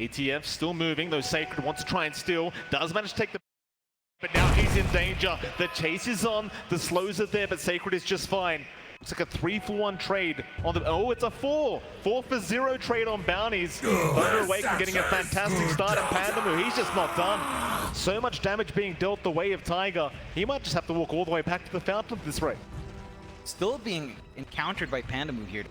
ATF still moving, though Sacred wants to try and steal. Does manage to take the... But now he's in danger. The chase is on. The slows are there, but Sacred is just fine. It's like a 3-for-1 trade on the... Oh, it's a 4 for 0 trade on bounties. Thunder Awaken getting a fantastic start, and Pandamu, he's just not done. So much damage being dealt the way of Tiger. He might just have to walk all the way back to the fountain at this rate. Still being encountered by Pandamu here.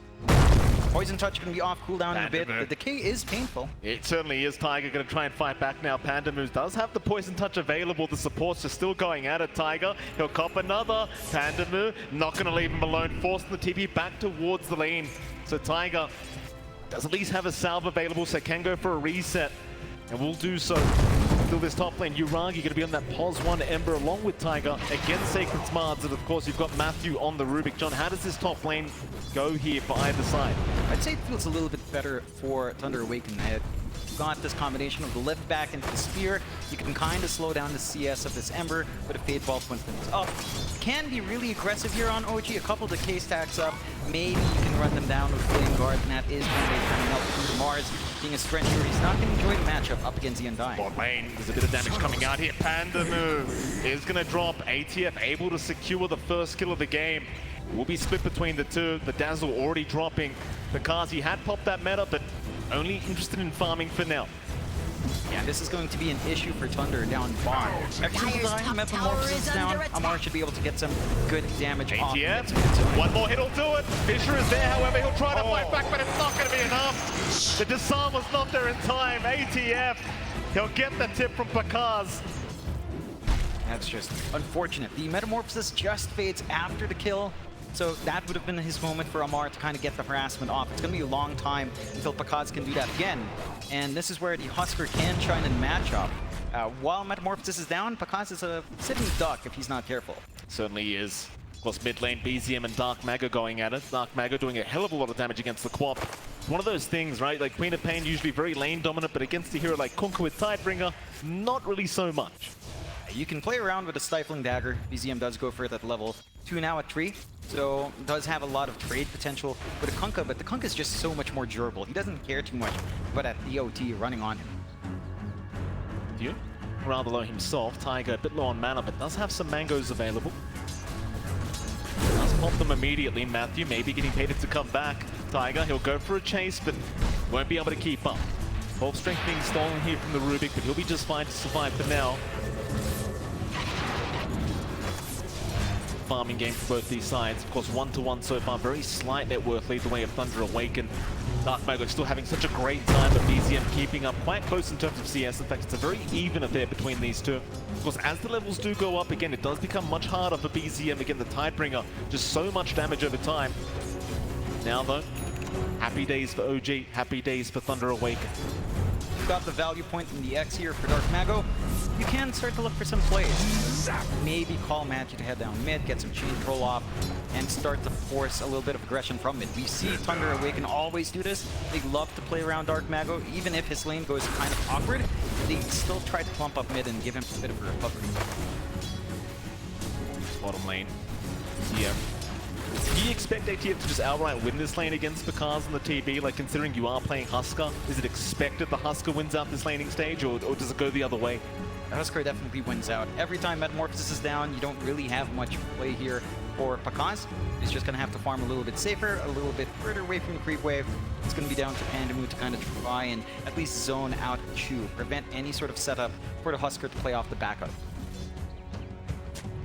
Poison Touch can be off cooldown in a bit. The decay is painful. It certainly is. Tiger going to try and fight back now. Pandamu does have the Poison Touch available. The supports are still going at it. Tiger, he'll cop another. Pandamu not going to leave him alone, forcing the TP back towards the lane. So Tiger does at least have a salve available, so can go for a reset. And will do so. Still this top lane, Uragi going to be on that pos 1 Ember along with Tiger against Sacred Smarts, and of course you've got Matthew on the Rubik. John, how does this top lane go here for either side? I'd say it feels a little bit better for Thunder Awaken. You've got this combination of the lift back into the spear. You can kind of slow down the CS of this Ember, but a Fade Ball when things up. Can be really aggressive here on OG. A couple of decay stacks up. Maybe you can run them down with Flame Guard, and that is when they coming out through the Mars. Being a Strencher, he's not going to enjoy the matchup up against the Undying. Bot lane, there's a bit of damage coming out here. Pandamu is going to drop. ATF able to secure the first kill of the game. Will be split between the two. The Dazzle already dropping. Pakazi had popped that meta, but only interested in farming for now. Yeah, this is going to be an issue for Thunder down bottom. Every single time Metamorphosis is down, Amar should be able to get some good damage off. ATF, one more hit will do it. Fisher is there, however, he'll try to fight back, but it's not going to be enough. The disarm was not there in time. ATF, he'll get the tip from Pakaz. That's just unfortunate. The Metamorphosis just fades after the kill, so that would have been his moment for Amar to kind of get the harassment off. It's going to be a long time until Pakaz can do that again. And this is where the Husker can shine in matchup. While Metamorphosis is down, Pakaz is a sitting duck if he's not careful. Certainly is. Of course, mid lane, BZM and Dark Mago going at it. Dark Mago doing a hell of a lot of damage against the Quap. It's one of those things, right? Like Queen of Pain usually very lane dominant, but against a hero like Kunkka with Tidebringer, not really so much. You can play around with a Stifling Dagger. BZM does go for it at level 2 now at 3, so does have a lot of trade potential with a Kunkka, but the Kunkka is just so much more durable. He doesn't care too much about that DOT running on him. You? Rather low himself. Tiger a bit low on mana, but does have some mangoes available. Does pop them immediately. Matthew maybe getting paid to come back. Tiger, he'll go for a chase, but won't be able to keep up. Both strength being stolen here from the Rubik, but he'll be just fine to survive for now. Farming game for both these sides. Of course, 1-to-1 so far. Very slight net worth lead the way of Thunder Awaken. Dark Mago still having such a great time, but BZM keeping up quite close in terms of CS. In fact, it's a very even affair between these two. Of course, as the levels do go up, again, it does become much harder for BZM. Again, the Tidebringer, just so much damage over time. Now, though, happy days for OG, happy days for Thunder Awaken. Got the value point in the X here for Dark Mago. You can start to look for some plays. Maybe call Matthew to head down mid, get some chain control off, and start to force a little bit of aggression from mid. We see Thunder Awaken always do this. They love to play around Dark Mago. Even if his lane goes kind of awkward, they still try to clump up mid and give him a bit of a recovery. Bottom lane. Yeah. Do you expect ATF to just outright win this lane against Pakaz on the TB? Like, considering you are playing Husker, is it expected the Husker wins out this laning stage, or does it go the other way? Husker definitely wins out. Every time Metamorphosis is down, you don't really have much play here for Pakaz. He's just going to have to farm a little bit safer, a little bit further away from the creep wave. It's going to be down to Pandamu to kind of try and at least zone out Chu, prevent any sort of setup for the Husker to play off the back of.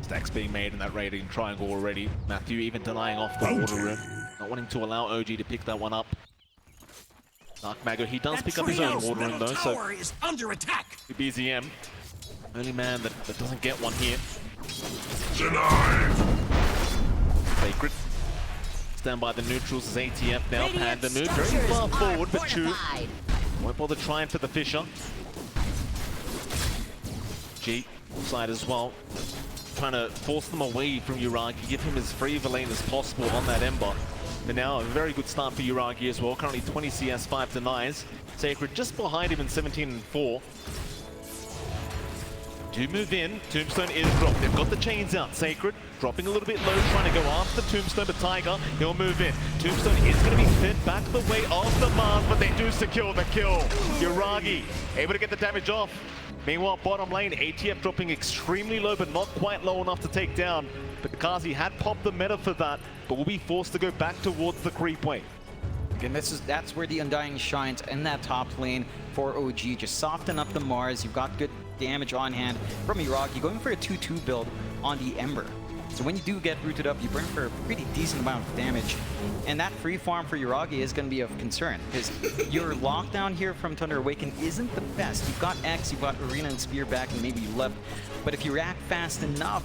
Stacks being made in that raiding triangle already. Matthew even denying off the water room, not wanting to allow OG to pick that one up. Dark Mago, he does pick up his own water room though, so is under attack. BZM, only man that doesn't get one here. Denied. Sacred. Stand by the neutrals as ATF now. Pandamu very far forward, but Chu won't bother trying for the Fisher. G side as well. Trying to force them away from Uragi, give him as free of a lane as possible on that Ember. But now a very good start for Uragi as well. Currently 20 CS, 5 denies. Sacred just behind him in 17 and 4. Do move in. Tombstone is dropped. They've got the chains out. Sacred dropping a little bit low, trying to go after Tombstone, but Tiger, he'll move in. Tombstone is going to be fed back the way of the Mars, but they do secure the kill. Yuragi able to get the damage off. Meanwhile, bottom lane, ATF dropping extremely low, but not quite low enough to take down. But Kazi had popped the meta for that, but will be forced to go back towards the creep wave. And that's where the Undying shines in that top lane for OG. Just soften up the Mars. You've got good damage on hand from Yuragi, going for a 2-2 build on the Ember. So when you do get rooted up, you burn for a pretty decent amount of damage. And that free farm for Yuragi is going to be of concern, because your lockdown here from Thunder Awaken isn't the best. You've got X, you've got Arena and Spear back, and maybe you left. But if you react fast enough,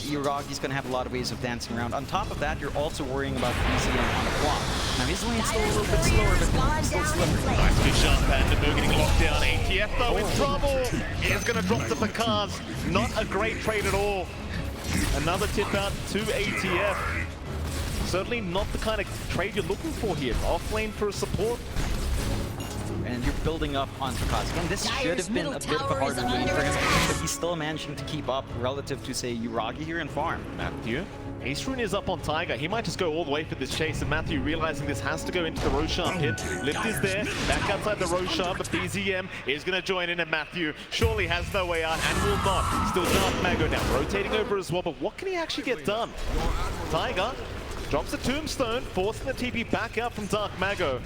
Yuragi's going to have a lot of ways of dancing around. On top of that, you're also worrying about BZM on the clock. Now his lane's still a little bit slower, but still slippery. Nice good shot, Pandamu getting locked down. ATF though in trouble. Is going to drop to Fakaz. Not a great trade at all. Another tip out to ATF. Certainly not the kind of trade you're looking for here. Off lane for a support. And you're building up on Fakaz. Again, this should have been a bit of a harder lane for him, but he's still managing to keep up relative to, say, Yuragi here in farm. Matthew. Ace Rune is up on Tiger. He might just go all the way for this chase, and Matthew realizing this has to go into the Roshan pit. Lift is there, back outside the Roshan, but BZM is going to join in, and Matthew surely has no way out and will not. Still Dark Mago now, rotating over as well, but what can he actually get done? Tiger drops a Tombstone, forcing the TP back out from Dark Mago.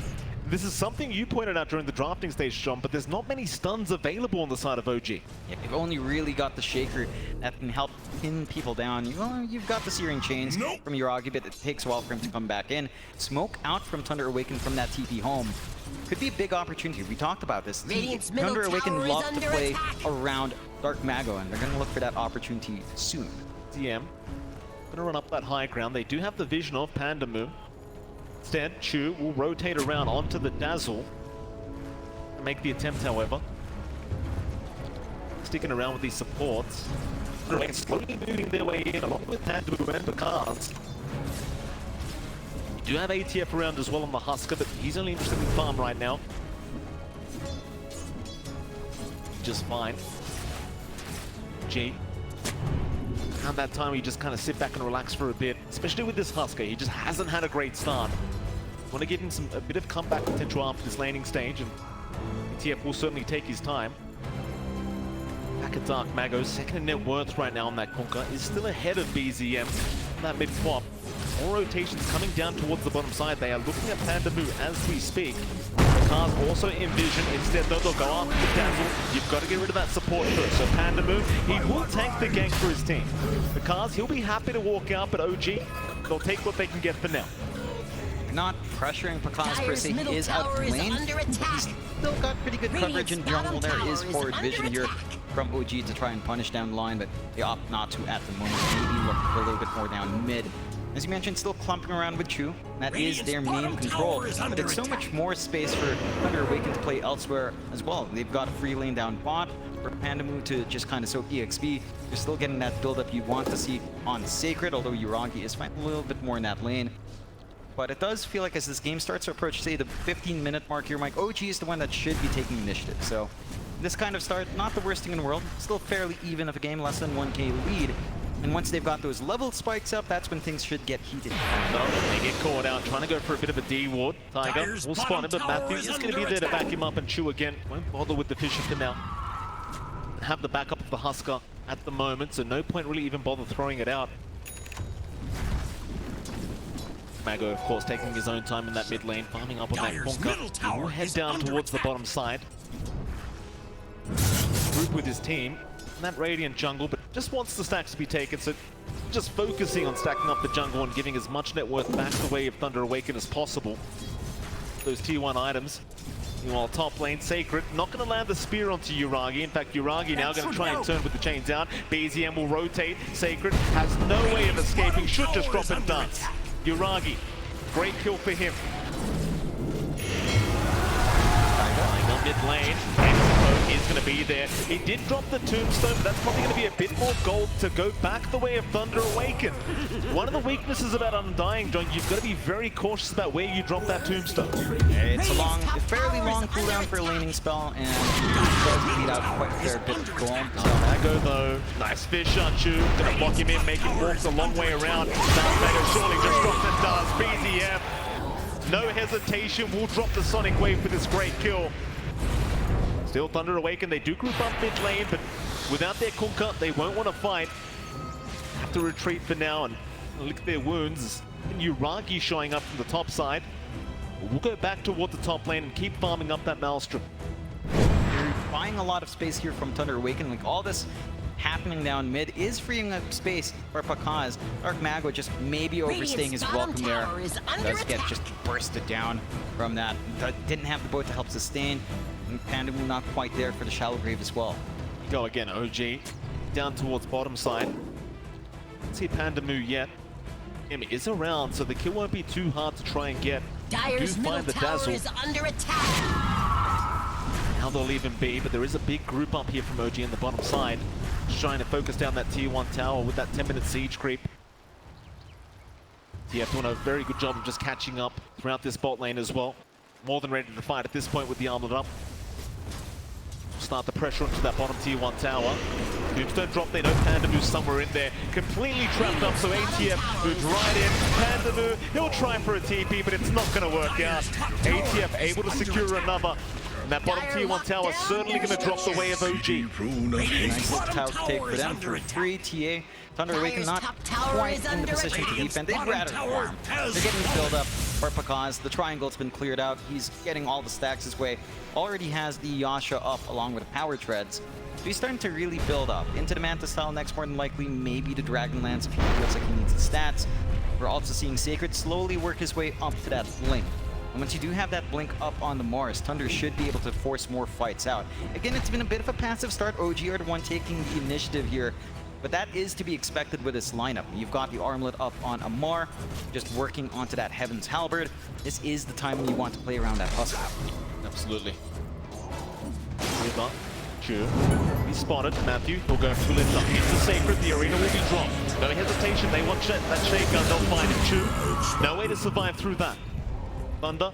This is something you pointed out during the drafting stage, John, but there's not many stuns available on the side of OG. Yeah, you've only really got the Shaker that can help pin people down. You've got the Searing Chains from Yuragi, but it takes a while for him to come back in. Smoke out from Thunder Awaken from that TP home could be a big opportunity. We talked about this. Thunder Awaken love to play around Dark Mago, and they're going to look for that opportunity soon. DM going to run up that high ground. They do have the vision of Pandamu. Instead, Chu will rotate around onto the Dazzle. Make the attempt, however. Sticking around with these supports. They're slowly moving their way in, along with Pandamu and Fakaz. You do have ATF around as well on the Husker, but he's only interested in farm right now. Just fine. G. Around that time, you just kind of sit back and relax for a bit, especially with this Husker. He just hasn't had a great start. Want to give him a bit of comeback potential after this laning stage, and ATF will certainly take his time. Back at Dark Mago, second in net worth right now on that Kunkka, is still ahead of BZM on that mid swap. More rotations coming down towards the bottom side. They are looking at Pandamu as we speak. Cars also in vision. Instead, though, they'll go after the Dazzle. You've got to get rid of that support first. So Pandamu, he will tank the gank for his team. The Cars, he'll be happy to walk out, but OG, they'll take what they can get for now. Not pressuring Fakaz per se, he is out of lane. He's still got pretty good coverage in jungle. There is forward vision here from OG to try and punish down the line, but they opt not to at the moment. Maybe look a little bit more down mid. As you mentioned, still clumping around with Chu. That is their main control, but it's so much more space for Thunder Awaken to play elsewhere as well. They've got a free lane down bot for Pandamu to just kind of soak EXP. You're still getting that build-up you want to see on Sacred, although Yuragi is fighting a little bit more in that lane. But it does feel like as this game starts to approach, say, the 15-minute mark here, Mike, OG is the one that should be taking initiative. So this kind of start, not the worst thing in the world. Still fairly even of a game, less than 1k lead. And once they've got those level spikes up, that's when things should get heated. No, they get caught out, trying to go for a bit of a D ward. Tiger will spawn him, but Matthew is going to be there to back him up, and Chu again won't bother with the Fisher for now. Have the backup of the Husker at the moment, so no point really even bother throwing it out. Mago, of course, taking his own time in that mid lane, farming up on that Kunkka. He will head down towards the bottom side. Group with his team. And that Radiant jungle, but just wants the stacks to be taken, so just focusing on stacking up the jungle and giving as much net worth back the way of Thunder Awaken as possible. Those tier 1 items. Meanwhile, top lane, Sacred, not going to land the spear onto Yuragi. In fact, Yuragi now going to try and turn with the chains out. BZM will rotate. Sacred has no way of escaping, should just drop and dance. Yuragi, great kill for him. Mid lane, Expo is going to be there. He did drop the tombstone, but that's probably going to be a bit more gold to go back the way of Thunder Awaken. One of the weaknesses about Undying, John, you've got to be very cautious about where you drop that tombstone. It's a fairly long cooldown for a laning spell, and it does bleed out quite a fair bit of gold. Mago though, nice fish shot, Chu. Gonna block him in, make him walk a long way around. Now Mago surely just drops and does. BZF, no hesitation, will drop the Sonic Wave for this great kill. Still Thunder Awaken, they do group up mid lane, but without their Kunkka, they won't want to fight. Have to retreat for now and lick their wounds. Yuragi showing up from the top side. We'll go back toward the top lane and keep farming up that Maelstrom. You're buying a lot of space here from Thunder Awaken. Like, all this happening down mid is freeing up space for Pakaz. Dark Mago just maybe overstaying his welcome there. Does get just bursted down from that. Didn't have the boat to help sustain. And Pandamu not quite there for the shallow grave as well. Go again, OG. Down towards bottom side. Don't see Pandamu yet. Him is around, so the kill won't be too hard to try and get. Dyer's middle tower is under attack. Now they'll leave him be, but there is a big group up here from OG on the bottom side. Just trying to focus down that tier 1 tower with that 10-minute siege creep. TF doing a very good job of just catching up throughout this bot lane as well. More than ready to fight at this point with the armlet up. Start the pressure onto that bottom tier 1 tower. Tombstone drop, they know Pandamu's somewhere in there. Completely trapped up, so ATF moves right in. Pandamu, he'll try for a TP, but it's not going to work out. ATF able to secure another. And that bottom tier 1 tower is certainly going to drop the way of OG. Nice little tower take for them for free. TA, Thunder Awaken not quite in the position to defend. They'd rather farm. They're getting the build up for Pakaz. The triangle's been cleared out. He's getting all the stacks his way. Already has the Yasha up along with the power treads. So he's starting to really build up. Into the Manta style next, more than likely, maybe the Dragonlance if he feels like he needs the stats. We're also seeing Sacred slowly work his way up to that blink. And once you do have that blink up on the Mars, Thunder should be able to force more fights out. Again, it's been a bit of a passive start. OG are the one taking the initiative here, but that is to be expected with this lineup. You've got the armlet up on Amar, just working onto that Heaven's Halberd. This is the time when you want to play around that hustle. Absolutely. Chu. He's spotted. Matthew will go full into Sacred. The arena will be dropped. No hesitation. They want that shakedown. They'll find it. Chu. No way to survive through that. Thunder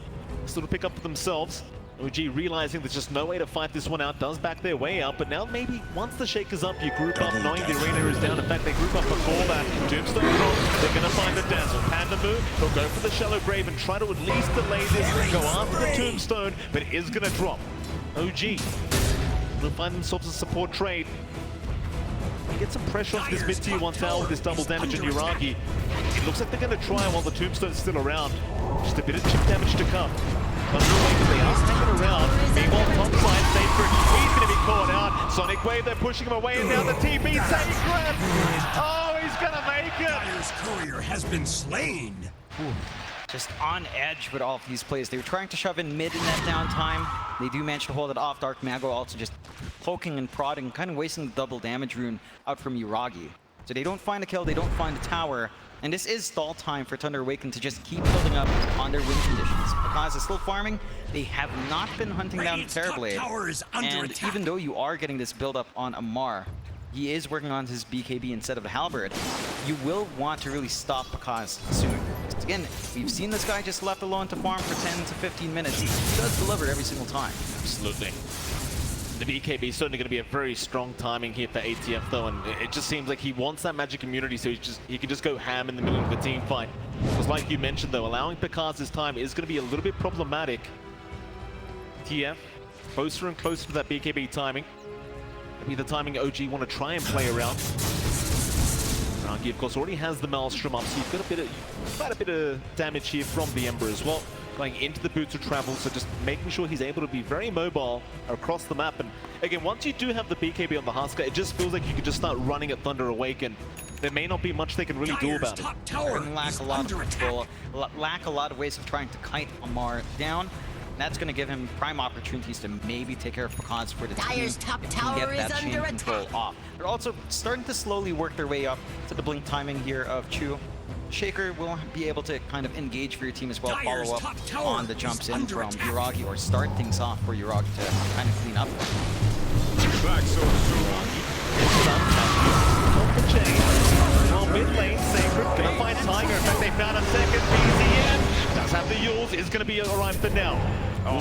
still to pick up for themselves. OG realizing there's just no way to fight this one out, does back their way up, but now maybe once the Shaker's up, you group up knowing the arena is down. In fact, they group up before that. Tombstone drop, they're going to find the Dazzle. Pandamu, he'll go for the shallow grave and try to at least delay this, go after the Tombstone, but it is going to drop. OG will find themselves a support trade. Get some pressure onto this mid-tier 1 tower with this double damage in Yuragi. It looks like they're going to try while the Tombstone's still around. Just a bit of chip damage to come. Thunder Awaken, they are hanging around. Meanwhile, top side, Sacred, he's going to be caught out. Sonic Wave, they're pushing him away, and now the TP, Sacred! Oh, he's going to make it! Dyer's courier has been slain. Just on edge with all of these plays. They were trying to shove in mid in that downtime. They do manage to hold it off. Dark Mago also just poking and prodding, kind of wasting the double damage rune out from Yuragi. So they don't find a kill, they don't find a tower, and this is stall time for Thunder Awaken to just keep building up on their win conditions. Pakaz is still farming. They have not been hunting down Terrorblade, and even though you are getting this build up on Amar, he is working on his BKB instead of the Halberd. You will want to really stop Pakaz soon. Again, we've seen this guy just left alone to farm for 10 to 15 minutes. He does deliver every single time. Absolutely. The BKB is certainly going to be a very strong timing here for ATF though, and it just seems like he wants that magic immunity, so he can just go ham in the middle of a team fight. Because like you mentioned though, allowing Pakaz's time is going to be a little bit problematic. TF, closer and closer to that BKB timing. Maybe the timing OG want to try and play around. Rangi, of course, already has the Maelstrom up, so you've got quite a bit of damage here from the Ember as well. Going into the Boots of Travel, so just making sure he's able to be very mobile across the map. And again, once you do have the BKB on the Husker, it just feels like you can just start running at Thunder Awaken. There may not be much they can really do about it. They're going to lack a lot of control, lack a lot of ways of trying to kite Amar down. That's going to give him prime opportunities to maybe take care of Pakaz for the team and get that chain control off. They're also starting to slowly work their way up to the blink timing here of Chu. Shaker will be able to kind of engage for your team as well, follow up on the jumps in from Yuragi, or start things off for Yuragi to kind of clean up. Back so soon. Off the chain. Well, mid lane, Sacred gonna find Tiger. In fact, they found a second. BZM does have the Yules, is gonna be alright for now.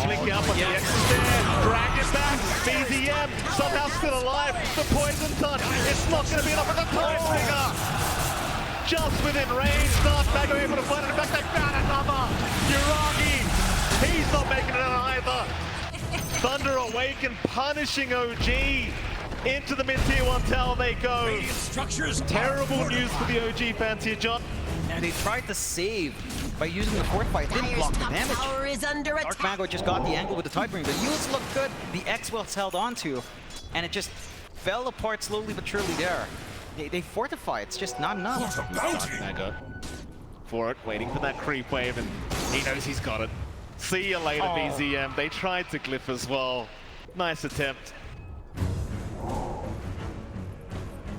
Link out, but the X is there. Drag it back. BZM somehow still alive. The poison touch. It's not gonna be enough for the time stinger. Just within range. Not back able to find it. In fact, they found another. Uragi. He's not making it out either. Thunder Awaken punishing OG. Into the mid-tier 1 tower they go. Radiant structures. Terrible news for the OG fans here, John. And they tried to save by using the fortify. Didn't Dire's block the top damage. tower is under Dark attack. Mago just got the angle with the Tidebringer. The Yules looked good. The X was held onto, and it just fell apart slowly but surely there. They fortify. It's just not enough. Mago for it, waiting for that creep wave, and he knows he's got it. See you later, BZM. They tried to glyph as well. Nice attempt.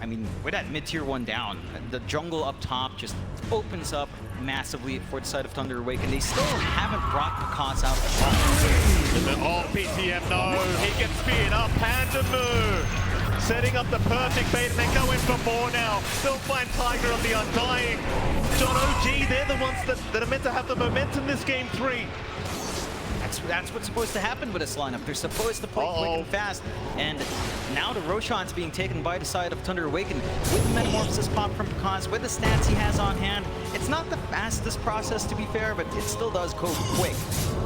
I mean, with that mid-tier 1 down, the jungle up top just opens up massively for the side of Thunder Awaken. They still haven't brought Picas out at all. Oh, PTM, no. He gets speared up. Pandamu setting up the perfect bait, and they go in for more now. They'll find Tiger on the Undying. John, OG, they're the ones that are meant to have the momentum this game 3. That's what's supposed to happen with this lineup. They're supposed to play quick and fast. And now the Roshan's being taken by the side of Thunder Awaken with the Metamorphosis pop from Picas, with the stats he has on hand. It's not the fastest process, to be fair, but it still does go quick.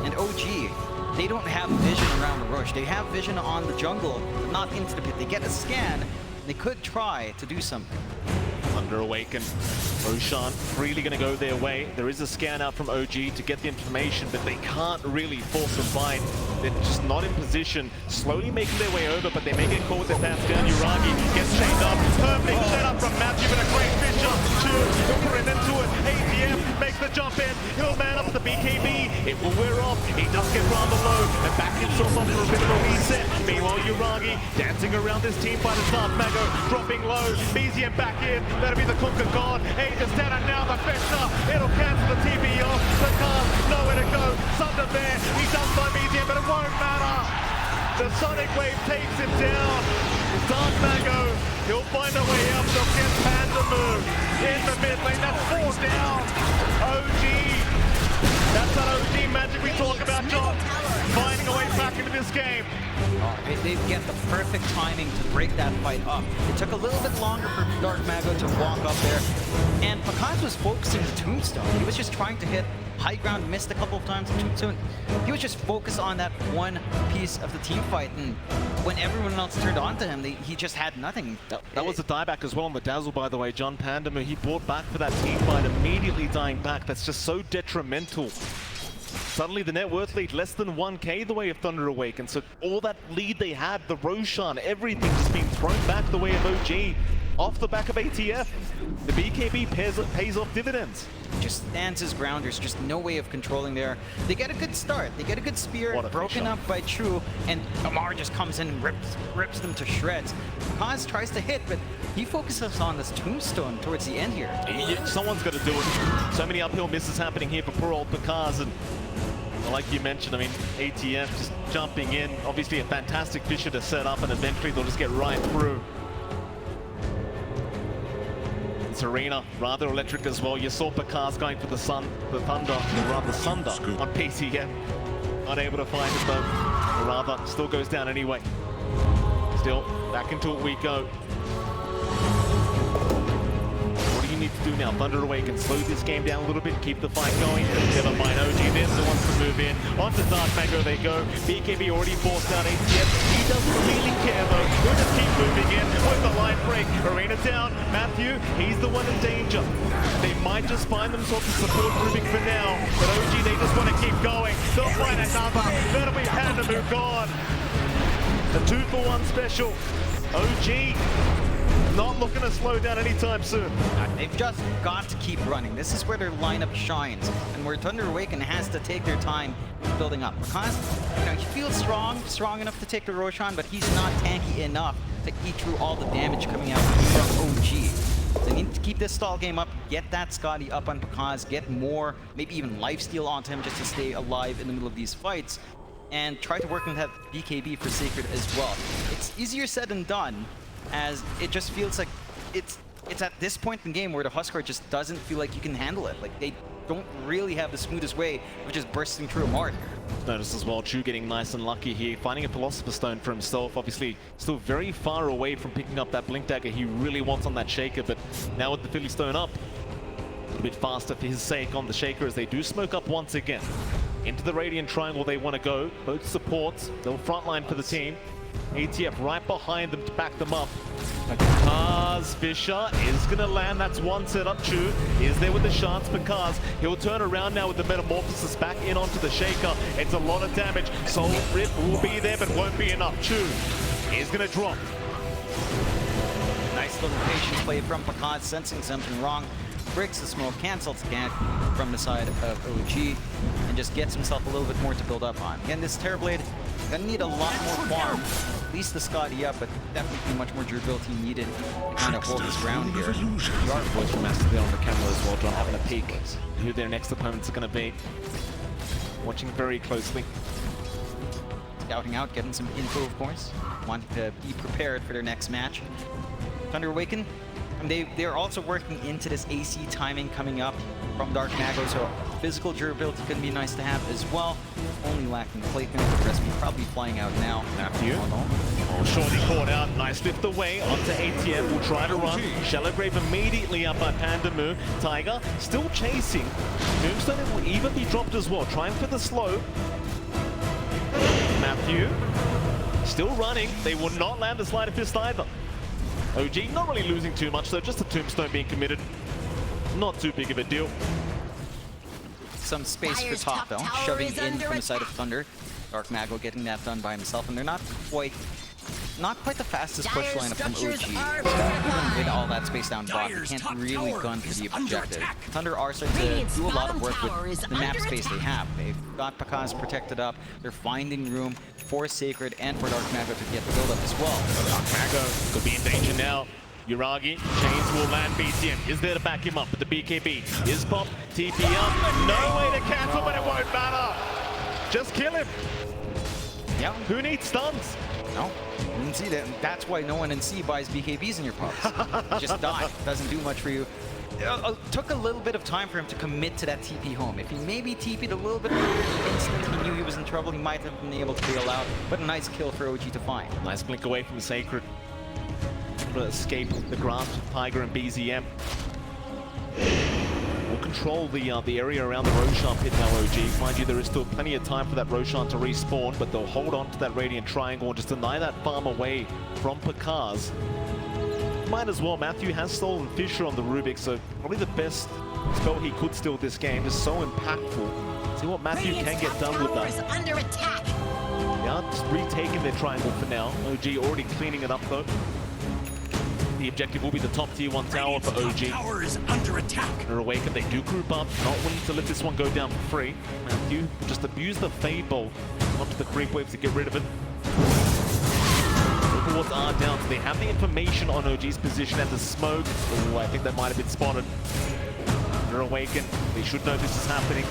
And OG, they don't have vision around the Rosh. They have vision on the jungle, but not into the pit. They get a scan. They could try to do something. Thunder Awaken. Roshan really going to go their way. There is a scan out from OG to get the information, but they can't really force a fight. They're just not in position, slowly making their way over, but they may get caught with their pants down. Uragi gets chained up. Perfect setup from Matthew, but a great fish up. He'll put it into it. ATM makes the jump in. He'll man up the BKB. It will wear off. He does get rather low and back himself up for a bit of a reset. Meanwhile, Uragi dancing around this team by the Dark Mago, dropping low. BZM back in. That'll be the Conquer God. Aegis down, and now the Festa. It'll cancel the TP off. The car, nowhere to go. Thunder there. He's done by BZM, but it won't matter. The Sonic Wave takes him down. Dark Mago, he'll find a way out. They'll get Pandamu in the mid lane. That's 4 down. OG. That's that OG magic we talk about, John. Finding a way back into this game. They get the perfect timing to break that fight up. It took a little bit longer for Dark Mago to walk up there, and Picas was focusing the Tombstone. He was just trying to hit high ground, missed a couple of times the Tombstone. He was just focused on that one piece of the team fight, and when everyone else turned on to him, he just had nothing. That was a dieback as well on the Dazzle, by the way. John Pandamu, he brought back for that team fight, immediately dying back. That's just so detrimental. Suddenly the net worth lead less than 1k the way of Thunder Awaken. So all that lead they had, the Roshan, everything just being thrown back the way of OG. Off the back of ATF, the BKB pays off dividends. Just stands his ground. There's just no way of controlling there. They get a good start. They get a good spear, broken up by True, and Amar just comes in and rips them to shreds. Paz tries to hit, but he focuses on this Tombstone towards the end here. Someone's got to do it. So many uphill misses happening here for poor old Picas, and like you mentioned, I mean, ATF just jumping in. Obviously a fantastic Fisher to set up, and eventually they'll just get right through. Serena, rather electric as well. You saw Picas going for the Thunder on PCM. Unable to find it though. Or rather, still goes down anyway. Still, back into it we go. What do you need to do now? Thunder Awaken, slow this game down a little bit, keep the fight going. Never mind, OG then the ones to move in. Onto Dark Mago they go. BKB already forced out ATF. He doesn't really care though. He'll just keep moving in with the line break. Arena down. Matthew, he's the one in danger. They might just find themselves a support grouping for now. But OG, they just want to keep going. They'll find another. That'll be Pandamu gone. The 2-for-1 special. OG not looking to slow down anytime soon. They've just got to keep running. This is where their lineup shines, and where Thunder Awaken has to take their time building up. Because, he feels strong enough to take the Roshan, but he's not tanky enough to eat through all the damage coming out from OG. So they need to keep this stall game up, get that Scotty up on Picas, get more, maybe even lifesteal onto him just to stay alive in the middle of these fights. and try to work on that BKB for Sacred as well. It's easier said than done, as it just feels like it's at this point in the game where the Huskar just doesn't feel like you can handle it. Like, they don't really have the smoothest way of just bursting through a Mart. Notice as well, Chu getting nice and lucky here, finding a Philosopher's Stone for himself. Obviously, still very far away from picking up that Blink Dagger he really wants on that Shaker, but now with the Philly Stone up, a little bit faster for his sake on the Shaker as they do smoke up once again. Into the Radiant Triangle they want to go. Both supports, they'll frontline for the team. ATF right behind them to back them up. Kaz Fisher is going to land. That's one setup. Chu is there with the chance for Kaz. He'll turn around now with the Metamorphosis back in onto the Shaker. It's a lot of damage. Soul Rip will be there, but won't be enough. Chu is going to drop. Nice little patience play from Pakaz, sensing something wrong. Breaks the smoke, cancels the gank from the side of OG, and just gets himself a little bit more to build up on. Again, this Terrorblade gonna need a lot more farm. At least the Scotty up, but definitely much more durability needed to kind of hold his ground here. You are boys from Aster there on the camera as well, John, having a peek who their next opponents are going to be. Watching very closely. Scouting out, getting some info, of course. Wanting to be prepared for their next match. Thunder Awaken, and they're also working into this AC timing coming up from Dark Mago, so physical durability could be nice to have as well. Only lacking Clayton, the rest probably flying out now. Matthew. Oh, shortly caught out. Nice lift away onto ATM. Will try to run. Shallow Grave immediately up by Pandamu. Tiger still chasing. Moonstone will even be dropped as well. Trying for the slow. Matthew still running. They will not land the Sleight of Fist either. OG not really losing too much, so just a Tombstone being committed. Not too big of a deal. Some space for top though, shoving in from the side of Thunder. Dark Mago getting that done by himself, and they're not quite the fastest push lineup from OG. So even with all that space down bot, they can't really gun for the objective. Thunder are starting to do a lot of work with the map space they have. They've got Pakaz protected up. They're finding room for Sacred and for Dark Mago to get the build up as well. Dark Mago could be in danger now. Uragi, Chains will land. BTM is there to back him up, but the BKB is popped. TP up, no way to cancel, but it won't matter. Just kill him. Yeah. Who needs stuns? No, you didn't see that. That's why no one in C buys BKBs in your pops. You just die. Doesn't do much for you. Took a little bit of time for him to commit to that TP home. If he maybe TP'd a little bit earlier, instant he knew he was in trouble, he might have been able to bail out. But a nice kill for OG to find. Nice blink away from Sacred. To escape the grasp of Tiger and BZM. Will control the area around the Roshan pit now, OG. Mind you, there is still plenty of time for that Roshan to respawn, but they'll hold on to that Radiant Triangle and just deny that farm away from Pakaz. Might as well. Matthew has stolen Fisher on the Rubik, so probably the best spell he could steal this game is so impactful. See what Matthew can get done with that. Under attack. Yeah, just retaking their triangle for now. OG already cleaning it up though. The objective will be the top tier 1 tower for OG. Tower is under attack. They're awakened, they do group up, not willing to let this one go down for free. Matthew just abuse the Fade Bolt onto the creep waves to get rid of it. Overlords are down, so they have the information on OG's position and the smoke. Oh, I think that might have been spotted. They're awakened, they should know this is happening.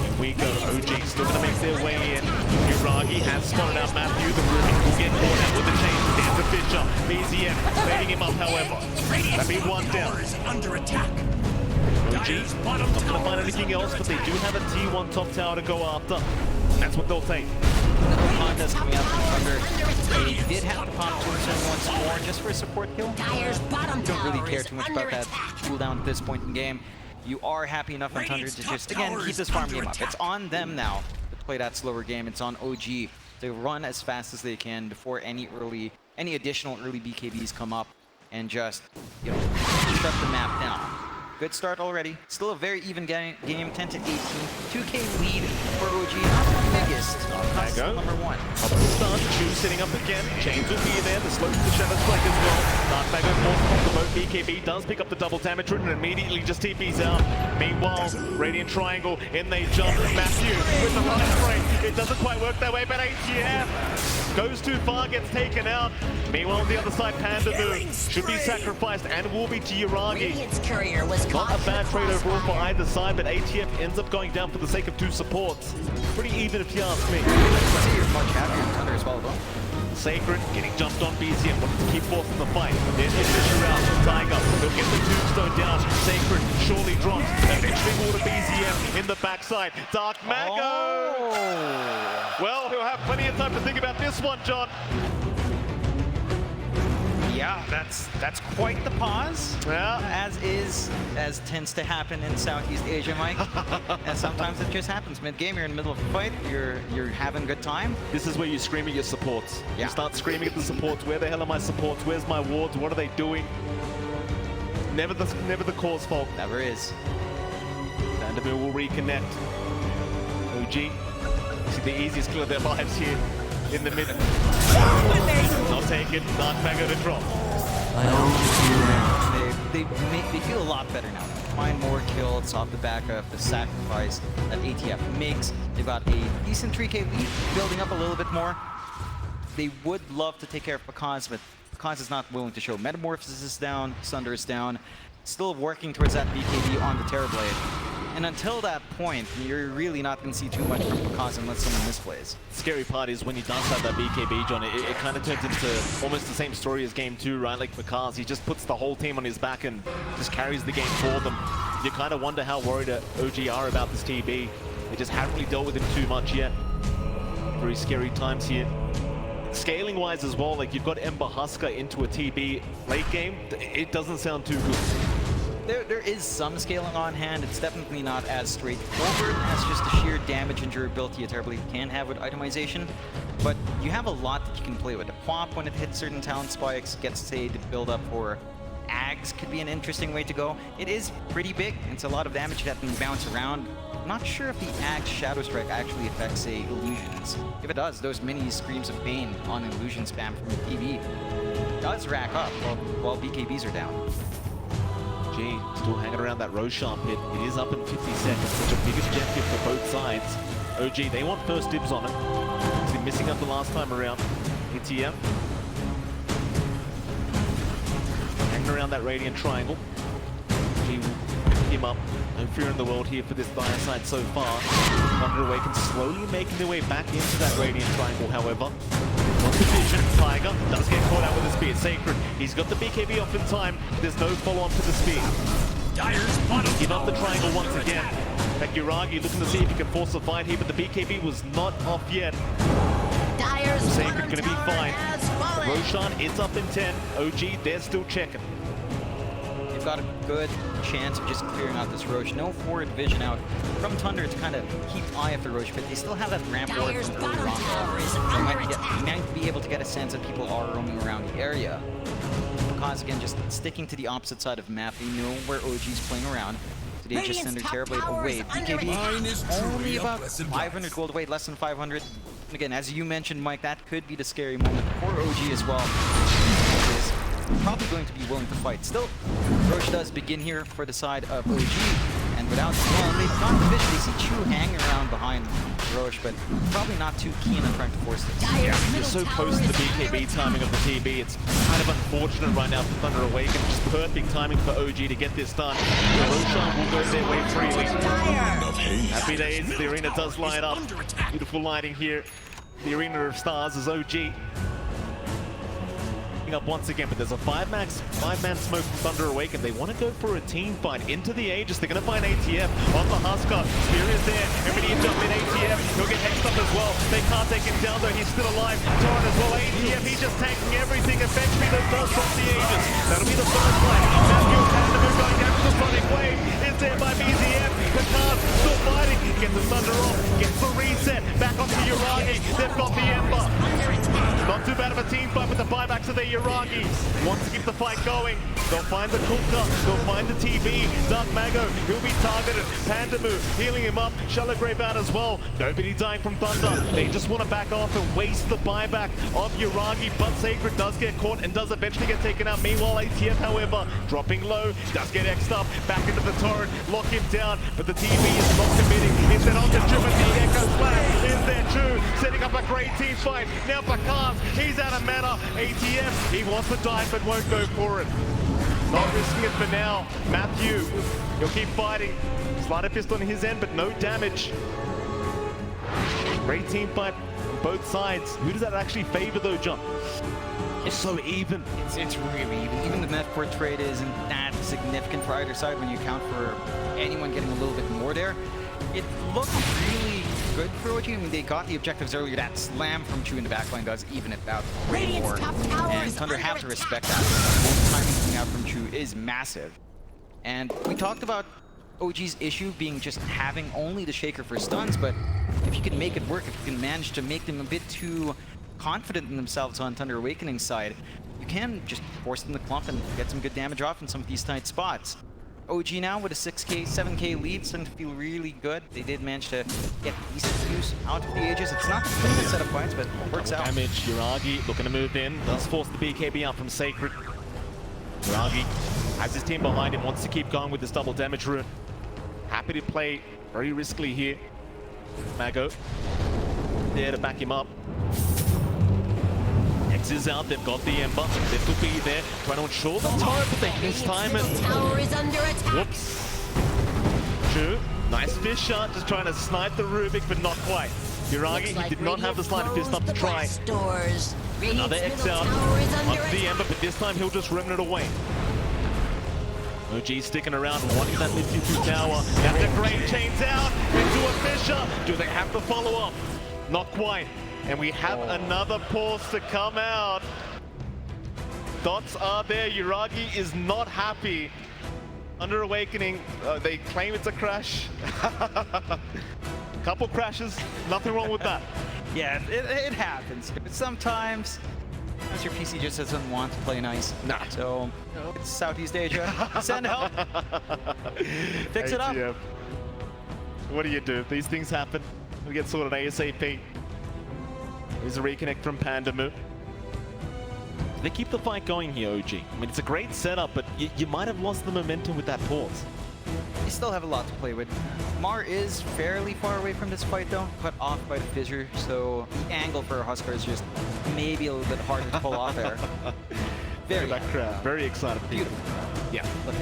Here we go, OG still going to make their way in. Uragi has spotted out Matthew, the Rubik will get caught out with the chain. There's the Fisher, BZM baiting him up however. That'd be one down. Under attack. OG not going to find anything else, but they do have a T1 top tower to go after. And that's what they'll take. Little contest coming out from Thunder. They did have to pop Tombstone once more just for a support kill. Don't really care too much about that cooldown at this point in the game. You are happy enough on Thunder to just, again, keep this farm game up. It's on them now to play that slower game. It's on OG to run as fast as they can before any additional early BKBs come up and just, you know, shut the map down. Good start already. Still a very even game, 10 to 18. 2K lead for OG, not the biggest. Still number 1. Up the stun, Chu sitting up again. Chains will be there. The slope to the Shadow Strike as well. Darkbagger forces off the boat. BKB does pick up the double damage route and immediately just TPs out. Meanwhile, Radiant Triangle, in they jump. Matthew with the line frame. It doesn't quite work that way, but ATF goes too far, gets taken out. Meanwhile, on the other side, Pandamu should be sacrificed and will be to Yuragi. Radiant's courier was Not caught a bad in the trade overall for crossfire. either side, but ATF ends up going down for the sake of 2 supports. Pretty even if you ask me. You're much happier in Thunder as well, though. Sacred getting jumped on BZM, wanting to keep forcing the fight. There's the Fisher out, Tiger, he'll get the tombstone down. Sacred surely drops, eventually more to BZM in the backside. Dark Mago! Oh. Well, he'll have plenty of time to think about this one, John. Yeah, that's quite the pause. Yeah. As tends to happen in Southeast Asia, Mike. And sometimes it just happens. Mid-game, you're in the middle of a fight, you're having a good time. This is where you scream at your supports. Yeah. You start screaming at the supports. Where the hell are my supports? Where's my wards? What are they doing? Never the core's fault. Never is. Vanderbilt will reconnect. OG. See the easiest kill of their lives here in the mid. Not take it. Darkbagger to drop. They feel a lot better now. Find more kills off the back of the sacrifice that ATF makes. They've got a decent 3K lead, building up a little bit more. They would love to take care of Pekaz, but Pekaz is not willing to show. Metamorphosis is down, Sunder is down. Still working towards that BKB on the Terrorblade. And until that point, you're really not going to see too much from Pekaz unless someone misplays. Scary part is when he does have that BKB, John, it kind of turns into almost the same story as game 2, right? Like Pekaz, he just puts the whole team on his back and just carries the game for them. You kind of wonder how worried OG are about this TB. They just haven't really dealt with him too much yet. Very scary times here. Scaling-wise as well, like you've got Ember Husker into a TB late game, it doesn't sound too good. There is some scaling on hand. It's definitely not as straightforward as just the sheer damage and durability a Terrorblade can have with itemization. But you have a lot that you can play with. A Pop, when it hits certain talent spikes, gets say the build up for Ags could be an interesting way to go. It is pretty big. It's a lot of damage that can bounce around. Not sure if the Ags Shadow Strike actually affects, say, illusions. If it does, those mini screams of pain on illusion spam from the TV does rack up while BKBs are down. Still hanging around that Roshan pit. It is up in 50 seconds. Such a big objective for both sides. OG, they want first dibs on it. He's been missing up the last time around. ATF. Hanging around that Radiant Triangle. OG will pick him up. No fear in the world here for this dire side so far. Thunder Awaken slowly making their way back into that Radiant Triangle, however. Vision, Tiger does get caught out with the spear. Sacred, he's got the BKB off in time. There's no follow-on to the spear. Give up the triangle once again. Yuragi looking to see if he can force a fight here, but the BKB was not off yet. Sacred gonna be fine. Roshan, it's up in 10. OG, they're still checking. They've got a good chance of just clearing out this Roche. No forward vision out from Thunder to kind of keep eye of the Roche, but they still have that ramp ward from earlier on. So they might be able to get a sense that people are roaming around the area. Because again, just sticking to the opposite side of the map, they know where OG's playing around. So they just send their Terrorblade away. BKB only about 500 gold away, less than 500. And again, as you mentioned, Mike, that could be the scary moment for OG as well. Probably going to be willing to fight. Still, Roche does begin here for the side of OG, and without they've got the vision. They see Chu hanging around behind Roche, but probably not too keen on trying to force this. Yeah, you're so close to the BKB timing of the TB. It's kind of unfortunate right now for Thunder Awaken. Just perfect timing for OG to get this done. Roshan will go their way freely. Happy days. The arena does light up. Beautiful lighting here. The Arena of Stars is OG. Up once again, but there's a five-man smoke from Thunder Awaken. They want to go for a team fight into the Aegis. They're going to find ATF on the Husker. Spear is there. Immediate jump in ATF. He'll get hexed up as well. They can't take him down though. He's still alive. Torrent as well. ATF, he's just tanking everything. Eventually, the first off the Aegis. That'll be the first fight. Matthew Pandamu going down to the Sonic Wave. Is there by BZM. Pekaz still fighting. Gets the Thunder off. Gets the reset. Back onto Yuragi. They've got the Ember. Not too bad of a team fight, but the buyback to the Yuragi. Wants to keep the fight going. They'll find the Kuka, they'll find the TV. Dark Mago, he'll be targeted. Pandamu healing him up. Shallow Grave out as well. Nobody dying from Thunder. They just want to back off and waste the buyback of Yuragi, but Sacred does get caught and does eventually get taken out. Meanwhile, ATF, however, dropping low, does get X'd up, back into the turret, lock him down, but the TV is not committing. Instead on the Jim and the Echo Flash is there too, setting up a great team fight. Now Bakaz, he's out of mana. ATF, he wants to dive but won't go for it. Not risking it for now. Matthew, he'll keep fighting. Slider fist on his end, but no damage. Great team fight on both sides. Who does that actually favor though, John? It's so even. It's really even. Even the net port trade isn't that significant for either side when you account for anyone getting a little bit more there. It looked really good for OG. I mean, they got the objectives earlier. That slam from Chu in the backline does even it out way more. And Thunder have to respect that. The timing coming out from Chu is massive. And we talked about OG's issue being just having only the Shaker for stuns, but if you can make it work, if you can manage to make them a bit too confident in themselves on Thunder Awakening's side, you can just force them to clump and get some good damage off in some of these tight spots. OG now with a 6k, 7k lead, starting to feel really good. They did manage to get decent use out of the Aegis. It's not the cleanest set of points, but it works out. Damage, Yuragi looking to move in, does force the BKB out from Sacred. Yuragi has his team behind him, wants to keep going with this double damage rune. Happy to play very riskily here. Mago there to back him up. X is out, they've got the Ember. This will be there. Trying to ensure the turret, but they mistime it. Tower is under attack. Whoops. True. Nice fish shot, just trying to snipe the Rubik, but not quite. Yuragi, he did not have the slider fist up to try. Another X out onto the Ember, but this time he'll just rim it away. OG sticking around, wanting that lifting through tower. Got the great chains out into a Fisher. Do they have the follow-up? Not quite. And we have another pause to come out. Dots are there. Yuragi is not happy. Under Awakening, they claim it's a crash. Couple crashes, nothing wrong with that. Yeah, it happens. Sometimes your PC just doesn't want to play nice. Nah. So it's Southeast Asia. Send help. Fix it up. ATF. What do you do? These things happen. We get sorted ASAP. There's a reconnect from Pandamu. They keep the fight going here, OG. I mean, it's a great setup, but you might have lost the momentum with that pause. You still have a lot to play with. Mar is fairly far away from this fight though, cut off by the fissure, so the angle for Husker is just maybe a little bit harder to pull off there. Very that crowd. Very excited. Beautiful. Yeah. Look.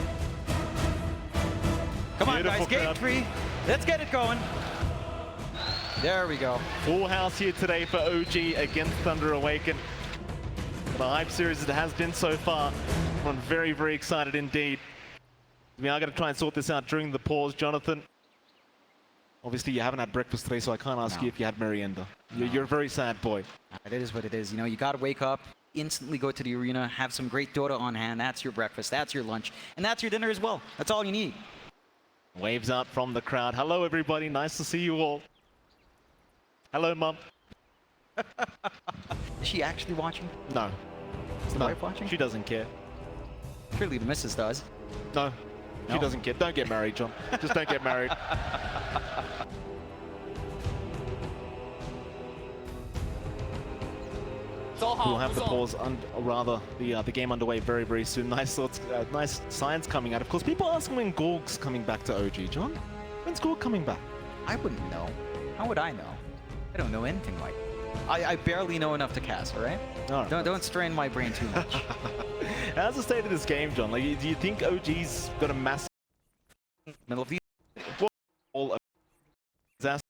Come on guys, game 3. Let's get it going. There we go. Full house here today for OG against Thunder Awaken. The hype series it has been so far. I'm very, very excited indeed. We are going to try and sort this out during the pause, Jonathan. Obviously, you haven't had breakfast today, so I can't ask you if you had merienda. You're a very sad boy. It is what it is. You know, you got to wake up, instantly go to the arena, have some great Dota on hand. That's your breakfast, that's your lunch, and that's your dinner as well. That's all you need. Waves out from the crowd. Hello, everybody. Nice to see you all. Hello, Mum. Is she actually watching? No. Is the wife watching? She doesn't care. Surely the missus does. No. She doesn't care. Don't get married, John. Just don't get married. We'll have the pause, rather the game underway very, very soon. Nice thoughts, nice signs coming out. Of course, people ask when Gorg's coming back to OG. John, when's Gorg coming back? I wouldn't know. How would I know? I don't know anything like that. I barely know enough to cast, all right? Don't strain my brain too much. How's the state of this game, John? Like, do you think OG's got a massive middle of the all disaster?